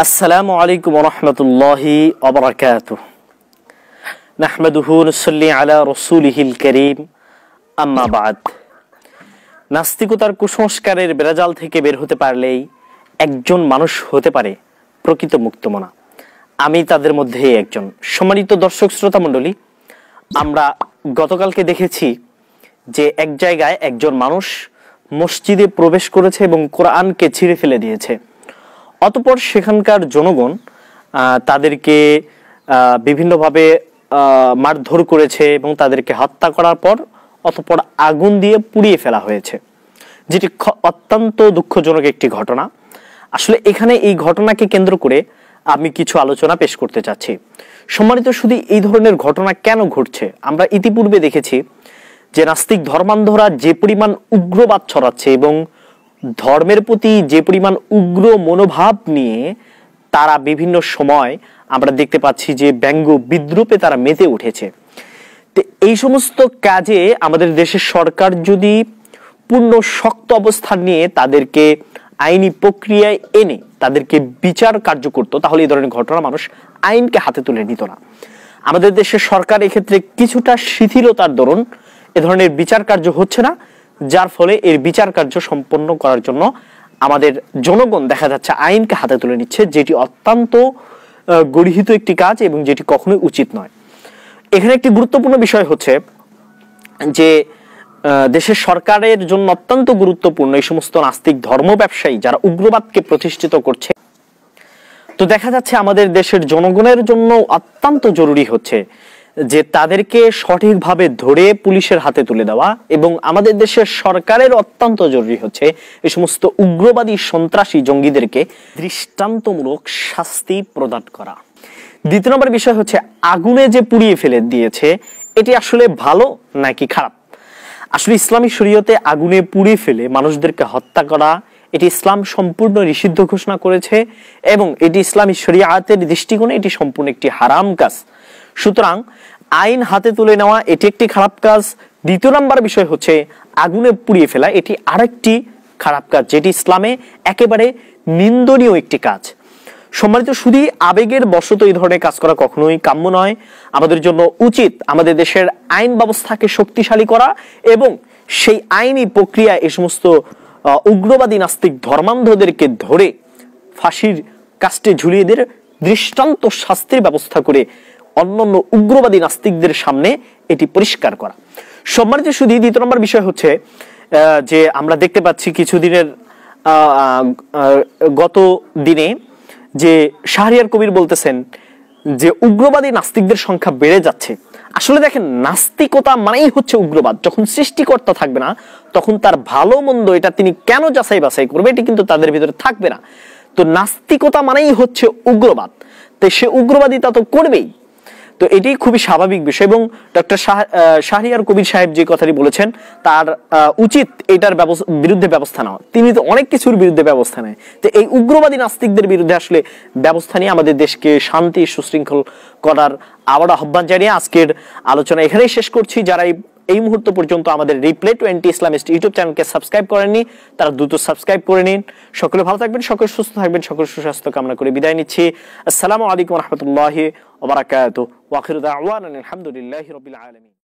আসসালামু আলাইকুম ওয়া রাহমাতুল্লাহি ওয়া বারাকাতুহু নাহমাদুহু ওয়া নুসাল্লি আলা রাসূলিহিল কারীম আম্মা বা'দ। নাস্তিকতার কুসংস্কারের বেড়াজাল থেকে বের হতে পারলেই একজন মানুষ হতে পারে প্রকৃত মুক্তমনা। আমি তাদের মধ্যে একজন। সম্মানিত দর্শক শ্রোতা মণ্ডলী, আমরা গতকালকে দেখেছি যে এক জায়গায় একজন মানুষ মসজিদে প্রবেশ করেছে এবং কোরআনকে ছিঁড়ে ফেলে দিয়েছে। অতঃপর সেখানকার জনগণ তাদেরকে বিভিন্নভাবে মারধর করেছে এবং তাদেরকে হত্যা করার পর অতঃপর আগুন দিয়ে পুড়িয়ে ফেলা হয়েছে, যেটি অত্যন্ত দুঃখজনক একটি ঘটনা। আসলে এখানে এই ঘটনাকে কেন্দ্র করে আমি কিছু আলোচনা পেশ করতে চাচ্ছি। সম্মানিত শুধু এই ধরনের ঘটনা কেন ঘটছে? আমরা ইতিপূর্বে দেখেছি যে নাস্তিক ধর্মান্ধরা যে পরিমাণ উগ্রবাদ ছড়াচ্ছে এবং ধর্মের প্রতি যে পরিমাণ উগ্র মনোভাব নিয়ে তারা বিভিন্ন সময় আমরা দেখতে পাচ্ছি যে ব্যঙ্গ বিদ্রুপে তারা মেতে উঠেছে। তো এই সমস্ত কাজে আমাদের দেশের সরকার যদি পূর্ণ শক্ত অবস্থান নিয়ে তাদেরকে আইনি প্রক্রিয়ায় এনে তাদেরকে বিচার কার্য করত, তাহলে এই ধরনের ঘটনা মানুষ আইনকে হাতে তুলে নিত না। আমাদের দেশের সরকার এক্ষেত্রে কিছুটা শিথিলতার দরুন এ ধরনের বিচার কার্য হচ্ছে না, যার ফলে এর বিচার কার্য সম্পন্ন করার জন্য আমাদের জনগণ দেখা যাচ্ছে আইনকে হাতে তুলে নিচ্ছে, যেটি অত্যন্ত গর্হিত একটি কাজ এবং যেটি কখনোই উচিত নয়। এখানে একটি গুরুত্বপূর্ণ বিষয় হচ্ছে যে দেশের সরকারের জন্য অত্যন্ত গুরুত্বপূর্ণ এই সমস্ত নাস্তিক ধর্ম ব্যবসায়ী যারা উগ্রবাদকে প্রতিষ্ঠিত করছে। তো দেখা যাচ্ছে আমাদের দেশের জনগণের জন্য অত্যন্ত জরুরি হচ্ছে যে তাদেরকে সঠিকভাবে ধরে পুলিশের হাতে তুলে দেওয়া, এবং আমাদের দেশের সরকারের অত্যন্ত জরুরি হচ্ছে এই সমস্ত উগ্রবাদী সন্ত্রাসী জঙ্গিদেরকে দৃষ্টান্তমূলক শাস্তি প্রদান করা। দ্বিতীয় নম্বর বিষয় হচ্ছে আগুনে যে পুড়িয়ে ফেলে দিয়েছে, এটি আসলে ভালো নাকি খারাপ? আসলে ইসলামী শরীয়তে আগুনে পুড়িয়ে ফেলে মানুষদেরকে হত্যা করা, এটি ইসলাম সম্পূর্ণ নিষিদ্ধ ঘোষণা করেছে এবং এটি ইসলামী শরীয়তের দৃষ্টিকোণে এটি সম্পূর্ণ একটি হারাম কাজ। সুতরাং আইন হাতে তুলে নেওয়া এটি একটি খারাপ কাজ। দ্বিতীয় নম্বর বিষয় হচ্ছে আগুনে পুড়িয়ে ফেলা, এটি আরেকটি খারাপ কাজ, যেটি ইসলামে একেবারে নিন্দনীয় একটি কাজ। সম্মানিত শুধু আবেগের বশত এই ধরনের কাজ করা কখনোই কাম্য নয়। আমাদের জন্য উচিত আমাদের দেশের আইন ব্যবস্থাকে শক্তিশালী করা এবং সেই আইনি প্রক্রিয়ায় এই সমস্ত উগ্রবাদী নাস্তিক ধর্মান্ধদেরকে ধরে ফাঁসির কাস্টে ঝুলিয়ে দিয়ে দৃষ্টান্ত শাস্তির ব্যবস্থা করে অন্যান্য উগ্রবাদী নাস্তিকদের সামনে এটি পরিষ্কার করা। সম্মানিত শুধু দ্বিতীয় নম্বর বিষয় হচ্ছে যে আমরা দেখতে পাচ্ছি কিছুদিনের গত দিনে যে শাহরিয়ার কবির বলতেছেন যে উগ্রবাদী নাস্তিকদের সংখ্যা বেড়ে যাচ্ছে। আসলে দেখেন, নাস্তিকতা মানেই হচ্ছে উগ্রবাদ। যখন সৃষ্টিকর্তা থাকবে না তখন তার ভালো মন্দ এটা তিনি কেন যাচাই বাছাই করবে, এটি কিন্তু তাদের ভিতরে থাকবে না। তো নাস্তিকতা মানেই হচ্ছে উগ্রবাদ, তাই সে উগ্রবাদিতা তো করবেই। তো এটি খুবই স্বাভাবিক বিষয় এবং ডক্টর শাহরিয়ার কবির সাহেব যে কথাটি বলেছেন তার উচিত এটার বিরুদ্ধে ব্যবস্থা নেওয়া। তিনি তো অনেক কিছুর বিরুদ্ধে ব্যবস্থা নেয়, তো এই উগ্রবাদী নাস্তিকদের বিরুদ্ধে আসলে ব্যবস্থা নিয়ে আমাদের দেশকে শান্তি সুশৃঙ্খল করার আবার আহ্বান জানিয়ে আজকের আলোচনা এখানেই শেষ করছি। যারা এই মুহূর্ত পর্যন্ত আমাদের reply to anti Islamist YouTube চ্যানেলকে সাবস্ক্রাইব করেননি তারা দ্রুত সাবস্ক্রাইব করে নিন। সকলে ভালো থাকবেন, সকলে সুস্থ থাকবেন, সকল সুস্বাস্থ্য কামনা করে বিদায় নিচ্ছি। আসসালামু আলাইকুম ওয়া রাহমাতুল্লাহি ওয়া বারাকাতুহু ওয়া আখিরু দাওয়ানা আলহামদুলিল্লাহি রাব্বিল আলামিন।